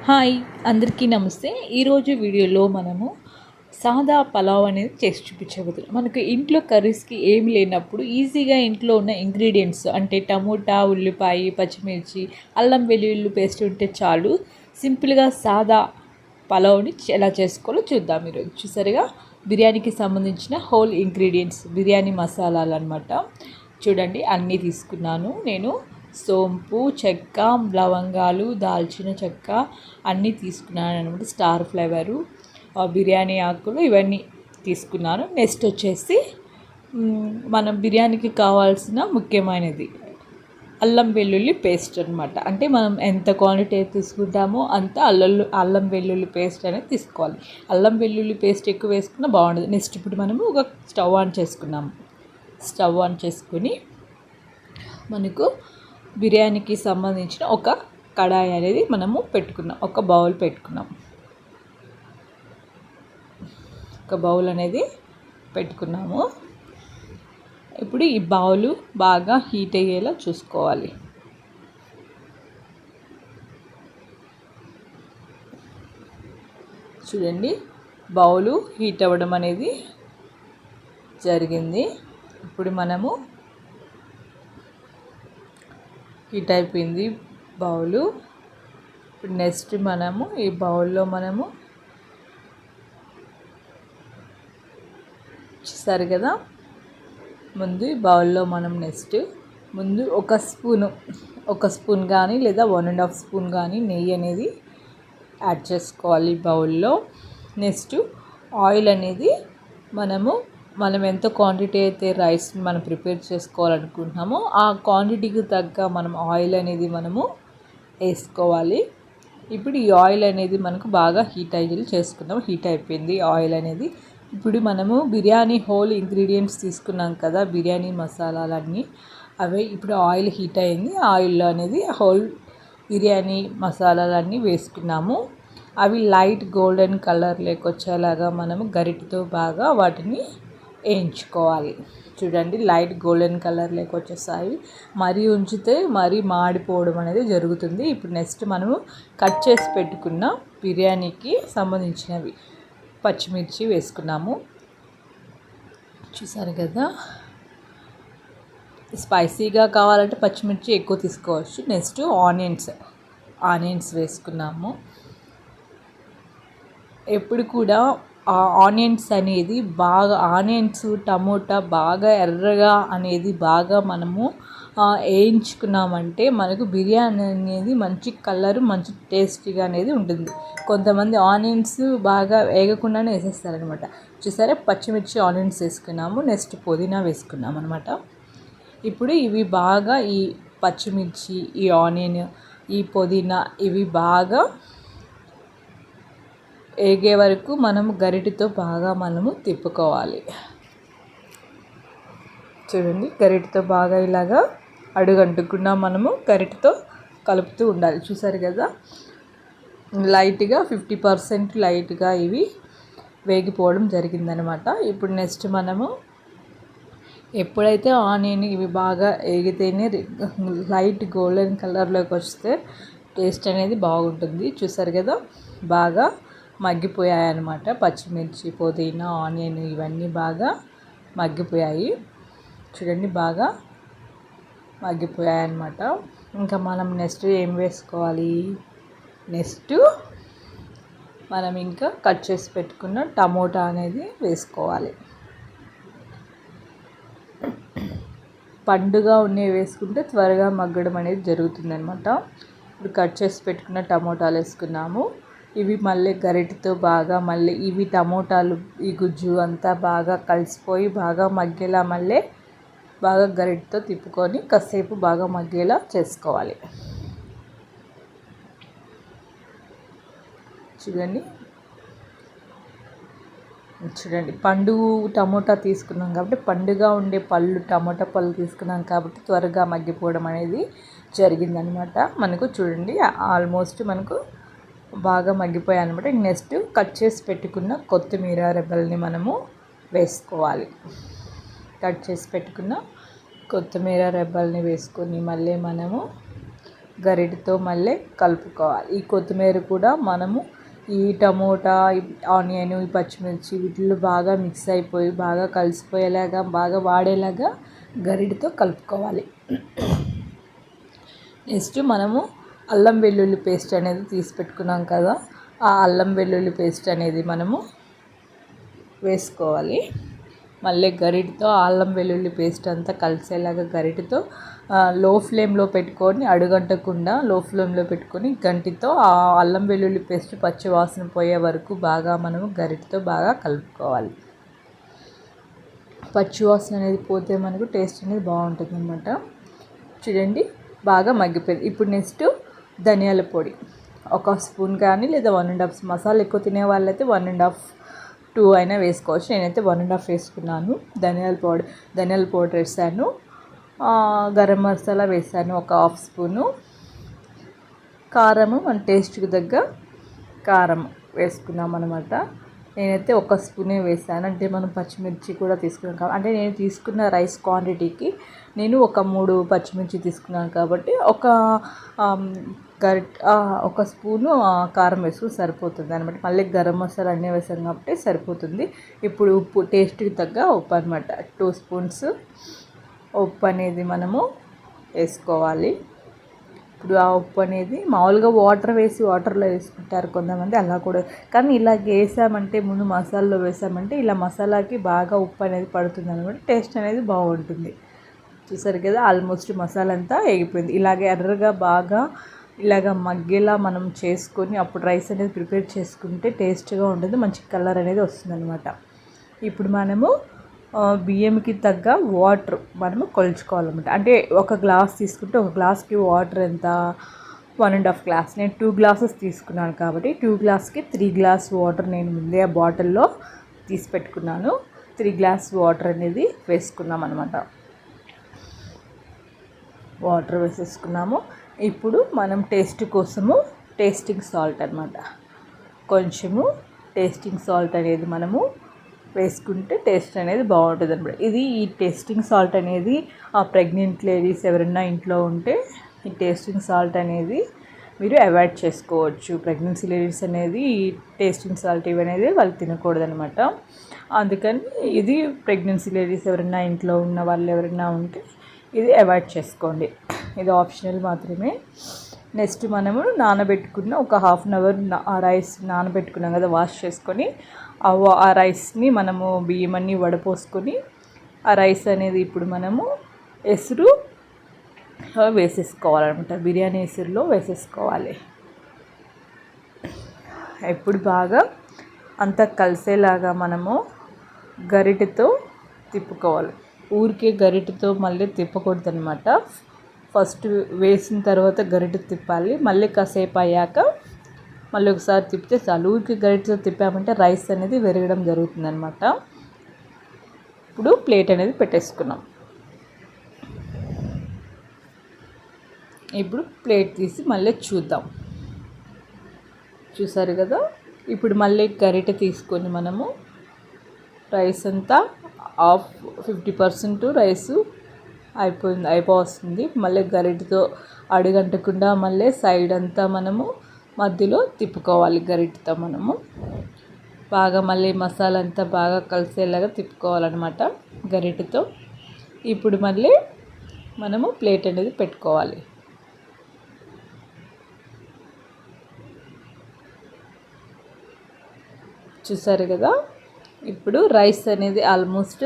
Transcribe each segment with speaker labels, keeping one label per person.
Speaker 1: Hi, అందరికీ నమస్తే. ఈరోజు వీడియోలో మనము సాదా పలావ్ అనేది చేసి చూపించబోతున్నాం. మనకు ఇంట్లో కర్రీస్కి ఏమి లేనప్పుడు ఈజీగా ఇంట్లో ఉన్న ఇంగ్రీడియంట్స్ అంటే టమోటా, ఉల్లిపాయ, పచ్చిమిర్చి, అల్లం వెల్లుల్లి పేస్ట్ ఉంటే చాలు సింపుల్గా సాదా పలావ్ని ఎలా చేసుకోవాలో చూద్దాం. ఈరోజు చూసారుగా బిర్యానీకి సంబంధించిన హోల్ ఇంగ్రీడియంట్స్ బిర్యానీ మసాలాలు అనమాట. చూడండి, అన్నీ తీసుకున్నాను నేను. సోంపు, చెక్క, లవంగాలు, దాల్చిన చెక్క అన్నీ తీసుకున్నాను అనమాట. స్టార్ ఫ్లేవరు, బిర్యానీ ఆకులు ఇవన్నీ తీసుకున్నాను. నెక్స్ట్ వచ్చేసి మనం బిర్యానీకి కావాల్సిన ముఖ్యమైనది అల్లం వెల్లుల్లి పేస్ట్ అనమాట. అంటే మనం ఎంత క్వాంటిటీ తీసుకుంటామో అంత అల్లం వెల్లుల్లి పేస్ట్ అనేది తీసుకోవాలి. అల్లం వెల్లుల్లి పేస్ట్ ఎక్కువ వేసుకున్నా బాగుండదు. నెక్స్ట్ ఇప్పుడు మనము ఒక స్టవ్ ఆన్ చేసుకున్నాము. స్టవ్ ఆన్ చేసుకుని మనకు బిర్యానీకి సంబంధించిన ఒక కడాయి అనేది మనము పెట్టుకున్నాం. ఒక బౌల్ పెట్టుకున్నాం. ఒక బౌల్ అనేది పెట్టుకున్నాము. ఇప్పుడు ఈ బౌలు బాగా హీట్ అయ్యేలా చూసుకోవాలి. చూడండి, బౌలు హీట్ అవ్వడం అనేది జరిగింది. ఇప్పుడు మనము హీట్ అయిపోయింది బౌలు. ఇప్పుడు నెక్స్ట్ మనము ఈ బౌల్లో మనము చూసారు కదా, ముందు ఈ బౌల్లో మనం నెక్స్ట్ ముందు ఒక స్పూన్ కానీ లేదా 1.5 స్పూన్ కానీ నెయ్యి అనేది యాడ్ చేసుకోవాలి బౌల్లో. నెక్స్ట్ ఆయిల్ అనేది మనం ఎంత క్వాంటిటీ అయితే రైస్ మనం ప్రిపేర్ చేసుకోవాలనుకుంటున్నామో ఆ క్వాంటిటీకి తగ్గ మనం ఆయిల్ అనేది మనము వేసుకోవాలి. ఇప్పుడు ఈ ఆయిల్ అనేది మనకు బాగా హీట్ అయ్యేలా చేసుకుందాం. హీట్ అయిపోయింది ఆయిల్ అనేది. ఇప్పుడు మనము బిర్యానీ హోల్ ఇంగ్రీడియంట్స్ తీసుకున్నాం కదా, బిర్యానీ మసాలాలన్నీ అవే. ఇప్పుడు ఆయిల్ హీట్ అయింది. ఆయిల్లో అనేది హోల్ బిర్యానీ మసాలాలన్నీ వేసుకున్నాము. అవి లైట్ గోల్డెన్ కలర్ వచ్చేలాగా మనము గరిటెతో బాగా వాటిని వేయించుకోవాలి. చూడండి, లైట్ గోల్డెన్ కలర్ వచ్చేసాయి. మరీ ఉంచితే మరీ మాడిపోవడం అనేది జరుగుతుంది. ఇప్పుడు నెక్స్ట్ మనము కట్ చేసి పెట్టుకున్న బిర్యానీకి సంబంధించినవి పచ్చిమిర్చి వేసుకున్నాము. చూసారు కదా, స్పైసీగా కావాలంటే పచ్చిమిర్చి ఎక్కువ తీసుకోవచ్చు. నెక్స్ట్ ఆనియన్స్ వేసుకున్నాము. ఎప్పుడు కూడా ఆనియన్స్ అనేది బాగా టమోటా బాగా ఎర్రగా అనేది బాగా మనము వేయించుకున్నామంటే మనకు బిర్యానీ అనేది మంచి కలర్, మంచి టేస్టీగా అనేది ఉంటుంది. కొంతమంది ఆనియన్స్ బాగా వేగకుండానే వేసేస్తారనమాట. చూసారా, పచ్చిమిర్చి ఆనియన్స్ వేసుకున్నాము. నెక్స్ట్ పుదీనా వేసుకున్నాము అనమాట. ఇప్పుడు ఇవి బాగా ఈ పచ్చిమిర్చి, ఈ ఆనియన్, ఈ పుదీనా ఇవి బాగా వేగే వరకు మనము గరిటెతో బాగా తిప్పుకోవాలి. చూడండి, గరిటెతో బాగా ఇలాగా అడుగంటకుండా మనము గరిటెతో కలుపుతూ ఉండాలి. చూసారు కదా, లైట్గా 50% లైట్గా ఇవి వేగిపోవడం జరిగిందనమాట. ఇప్పుడు నెక్స్ట్ మనము ఎప్పుడైతే ఆనియన్ ఇవి బాగా వేగితేనే లైట్ గోల్డెన్ కలర్లోకి వస్తే టేస్ట్ అనేది బాగుంటుంది. చూసారు కదా, బాగా మగ్గిపోయాయి అన్నమాట. పచ్చిమిర్చి, పుదీనా, ఆనియన్ ఇవన్నీ బాగా మగ్గిపోయాయి. చూడండి, బాగా మగ్గిపోయాయి అన్నమాట. ఇంకా మనం నెక్స్ట్ ఏం వేసుకోవాలి? నెక్స్ట్ మనం ఇంకా కట్ చేసి పెట్టుకున్న టమోటా అనేది వేసుకోవాలి. పండుగా ఉన్నవి వేసుకుంటే త్వరగా మగ్గడం అనేది జరుగుతుందన్నమాట. ఇప్పుడు కట్ చేసి పెట్టుకున్న టమోటాలు వేసుకున్నాము. ఇవి మళ్ళీ గరిటెతో బాగా ఇవి టమోటాలు ఈ గుజ్జు అంతా బాగా కలిసిపోయి బాగా మగ్గేలా బాగా గరిటెతో తిప్పుకొని కాసేపు బాగా మగ్గేలా చేసుకోవాలి. చూడండి, పండు టమోటా తీసుకున్నాం కాబట్టి పండుగా ఉండే టమోటా పళ్ళు తీసుకున్నాం కాబట్టి త్వరగా మగ్గిపోవడం అనేది జరిగిందనమాట. మనకు చూడండి, ఆల్మోస్ట్ మనకు బాగా మగ్గిపోయాయి అనమాట. నెక్స్ట్ కట్ చేసి పెట్టుకున్న కొత్తిమీర రెబ్బల్ని మనము వేసుకోవాలి. కట్ చేసి పెట్టుకున్న కొత్తిమీర రెబ్బల్ని వేసుకొని మళ్ళీ మనము గరిటతో మళ్ళీ కలుపుకోవాలి. ఈ కొత్తిమీర కూడా మనము ఈ టమోటా, ఆనియన్, ఈ పచ్చిమిర్చి వీటిలో బాగా మిక్స్ అయిపోయి బాగా కలిసిపోయేలాగా బాగా వాడేలాగా గరిటతో కలుపుకోవాలి. నెక్స్ట్ మనము అల్లం వెల్లుల్లి పేస్ట్ అనేది తీసి పెట్టుకున్నాం కదా, ఆ అల్లం వెల్లుల్లి పేస్ట్ అనేది మనము వేసుకోవాలి. మళ్ళీ గరిటతో అల్లం వెల్లుల్లి పేస్ట్ అంతా కలిసేలాగా గరిటతో లో ఫ్లేమ్లో పెట్టుకొని అడుగంటకుండా లో ఫ్లేమ్లో పెట్టుకొని గంటితో ఆ అల్లం వెల్లుల్లి పేస్ట్ పచ్చి వాసన పోయే వరకు బాగా మనము గరిటతో బాగా కలుపుకోవాలి. పచ్చి వాసన అనేది పోతే మనకు టేస్ట్ అనేది బాగుంటుంది అన్నమాట. చూడండి బాగా మగ్గిపోయింది. ఇప్పుడు నెక్స్ట్ ధనియాల పొడి 1 స్పూన్ కానీ లేదా 1.5 మసాలా ఎక్కువ తినే వాళ్ళైతే 1.5 2 అయినా వేసుకోవచ్చు. నేనైతే 1.5 వేసుకున్నాను. ధనియాల పౌడర్ వేసాను. గరం మసాలా వేసాను 1/2 స్పూను. కారము మన టేస్ట్కి తగ్గ కారం వేసుకున్నాం అనమాట. నేనైతే 1 స్పూనే వేసాను. అంటే మనం పచ్చిమిర్చి కూడా తీసుకున్నాం కాబట్టి, అంటే నేను తీసుకున్న రైస్ క్వాంటిటీకి నేను 3 పచ్చిమిర్చి తీసుకున్నాను కాబట్టి 1 స్పూను కారం వేసుకుని సరిపోతుంది అనమాట. మళ్ళీ గరం మసాలా అన్నీ వేసాను కాబట్టి సరిపోతుంది. ఇప్పుడు ఉప్పు టేస్ట్కి తగ్గ ఉప్పు అనమాట. 2 స్పూన్స్ ఉప్పు అనేది మనము వేసుకోవాలి. ఇప్పుడు ఆ ఉప్పు అనేది మామూలుగా వాటర్లో వేసుకుంటారు కొంతమంది, అలా కూడా. కానీ ఇలా వేసామంటే ముందు మసాలాలో వేసామంటే ఇలా మసాలాకి బాగా ఉప్పు అనేది పడుతుంది అనమాట. టేస్ట్ అనేది బాగుంటుంది. చూసారు కదా, ఆల్మోస్ట్ మసాలా అంతా వేగిపోయింది. ఇలాగే ఎర్రగా బాగా ఇలాగ మగ్గేలా మనం చేసుకొని అప్పుడు రైస్ అనేది ప్రిపేర్ చేసుకుంటే టేస్ట్గా ఉంటుంది, మంచి కలర్ అనేది వస్తుంది అనమాట. ఇప్పుడు మనము బియ్యంకి తగ్గ వాటర్ మనము కొలుచుకోవాలన్నమాట. అంటే 1 గ్లాస్ తీసుకుంటే 1 గ్లాస్కి వాటర్ ఎంత, 1.5 గ్లాస్. నేను 2 గ్లాసెస్ తీసుకున్నాను కాబట్టి 2 గ్లాస్కి 3 గ్లాస్ వాటర్ నేను ముందే ఆ బాటిల్లో తీసి పెట్టుకున్నాను. 3 గ్లాస్ వాటర్ అనేది వేసుకున్నాం అనమాట. వాటర్ వేసేసుకున్నాము. ఇప్పుడు మనం టేస్ట్ కోసము టేస్టింగ్ సాల్ట్ అనమాట, కొంచెము టేస్టింగ్ సాల్ట్ అనేది మనము వేసుకుంటే టేస్ట్ అనేది బాగుంటుంది అనమాట. ఈ టేస్టింగ్ సాల్ట్ అనేది ఆ ప్రెగ్నెంట్ లేడీస్ ఎవరైనా ఇంట్లో ఉంటే ఈ టేస్టింగ్ సాల్ట్ అనేది మీరు అవాయిడ్ చేసుకోవచ్చు. ప్రెగ్నెన్సీ లేడీస్ అనేది ఈ టేస్టింగ్ సాల్ట్ ఇవనేది వాళ్ళు తినకూడదు అనమాట. అందుకని ఇది ప్రెగ్నెన్సీ లేడీస్ ఎవరైనా ఇంట్లో ఉన్న వాళ్ళు ఎవరైనా ఉంటే ఇది అవాయిడ్ చేసుకోండి. ఇది ఆప్షనల్ మాత్రమే. నెక్స్ట్ మనము నానబెట్టుకున్న ఒక 1/2 అవర్ ఆ రైస్ నానబెట్టుకున్నాం కదా, వాష్ చేసుకొని ఆ రైస్ని మనము బియ్యం అన్నీ వడపోసుకొని ఆ రైస్ అనేది ఇప్పుడు మనము ఎసురు వేసేసుకోవాలన్నమాట. బిర్యానీ ఎసురులో వేసేసుకోవాలి. ఇప్పుడు బాగా అంతా కలిసేలాగా మనము గరిటెతో తిప్పుకోవాలి. ఊరికే గరిటెతో మళ్ళీ తిప్పకూడదు అనమాట. ఫస్ట్ వేసిన తర్వాత గరిటె తిప్పాలి. మళ్ళీ కాసేపు అయ్యాక మళ్ళీ ఒకసారి తిప్పితే చాలు. ఊరికి గరిటెతో తిప్పామంటే రైస్ అనేది విరగడం జరుగుతుంది అనమాట. ఇప్పుడు ప్లేట్ అనేది పెట్టేసుకున్నాం. ఇప్పుడు ప్లేట్ తీసి మళ్ళీ చూద్దాం. చూసారు కదా, ఇప్పుడు మళ్ళీ గరిటె తీసుకొని మనము రైస్ అంతా 50% రైసు అయిపోతుంది. మళ్ళీ గరిటెతో అడుగంటకుండా మళ్ళీ సైడ్ అంతా మనము మధ్యలో తిప్పుకోవాలి. గరిటెతో మనము బాగా మళ్ళీ మసాలా అంతా బాగా కలిసేలాగా తిప్పుకోవాలన్నమాట గరిటెతో. ఇప్పుడు మళ్ళీ మనము ప్లేట్ అనేది పెట్టుకోవాలి. చూసారు కదా, ఇప్పుడు రైస్ అనేది ఆల్మోస్ట్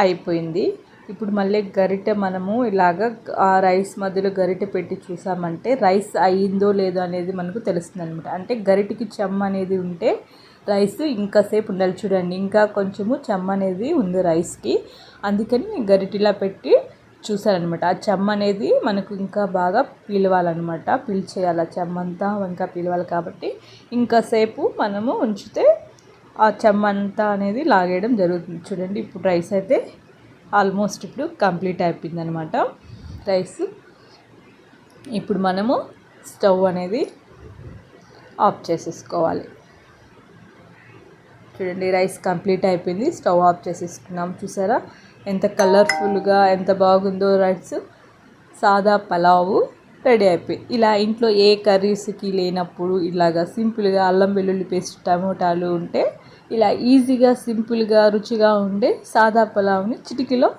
Speaker 1: అయిపోయింది. ఇప్పుడు మళ్ళీ గరిటె మనము ఇలాగ ఆ రైస్ మధ్యలో గరిటె పెట్టి చూసామంటే రైస్ అయ్యిందో లేదో అనేది మనకు తెలుస్తుంది అనమాట. అంటే గరిటెకి చెమ్మ అనేది ఉంటే రైస్ ఇంకాసేపు ఉండాలి. చూడండి, ఇంకా కొంచెము చెమ్మ అనేది ఉంది రైస్కి, అందుకని నేను గరిటెలా పెట్టి చూసానమాట. ఆ చెమ్మ అనేది మనకు ఇంకా బాగా పీలవాలన్నమాట, పీల్చేయాలి. ఆ చెమ్మ అంతా ఇంకా పీలవాలి కాబట్టి ఇంకాసేపు మనము ఉంచితే ఆ చెమ్మ అంతా అనేది లాగేయడం జరుగుతుంది. చూడండి, ఇప్పుడు రైస్ అయితే ఆల్మోస్ట్ ఇప్పుడు కంప్లీట్ అయిపోయింది అనమాట రైస్. ఇప్పుడు మనము స్టవ్ అనేది ఆఫ్ చేసేసుకోవాలి. చూడండి, రైస్ కంప్లీట్ అయిపోయింది, స్టవ్ ఆఫ్ చేసేసుకున్నాం. చూసారా ఎంత కలర్ఫుల్గా ఎంత బాగుందో రైస్. సాదా పలావు రెడీ అయిపోయి. ఇలా ఇంట్లో ఏ కర్రీస్కి లేనప్పుడు ఇలాగా సింపుల్గా అల్లం వెల్లుల్లి పేస్ట్ టమోటాలు ఉంటే ఇలా ఈజీగా సింపుల్గా రుచిగా ఉండే సాదా పలావ్ని చిటికలో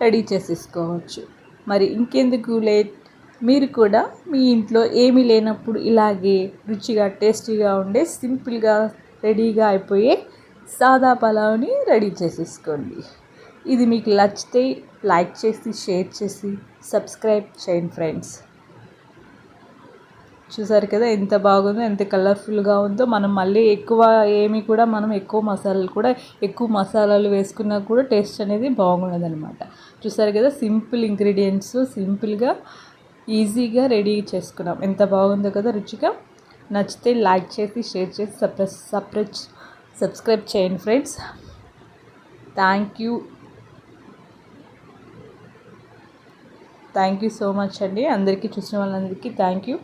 Speaker 1: రెడీ చేసేసుకోవచ్చు. మరి ఇంకెందుకు లేట్, మీరు కూడా మీ ఇంట్లో ఏమీ లేనప్పుడు ఇలాగే రుచిగా టేస్టీగా ఉండే సింపుల్గా రెడీగా అయిపోయే సాదా పలావ్ని రెడీ చేసేసుకోండి. ఇది మీకు నచ్చితే లైక్ చేసి షేర్ చేసి సబ్స్క్రైబ్ చేయండి ఫ్రెండ్స్. చూసారు కదా ఎంత బాగుందో, ఎంత కలర్ఫుల్గా ఉందో. మనం మళ్ళీ ఎక్కువ మసాలాలు వేసుకున్నా కూడా టేస్ట్ అనేది బాగుండదు అనమాట. చూసారు కదా సింపుల్ ఇంగ్రీడియంట్స్ సింపుల్గా ఈజీగా రెడీ చేసుకున్నాం. ఎంత బాగుందో కదా రుచిగా. నచ్చితే లైక్ చేసి షేర్ చేసి సబ్స్క్రైబ్ చేయండి friends. Thank you so much అండి. అందరికీ చూసిన వాళ్ళందరికీ థ్యాంక్ యూ.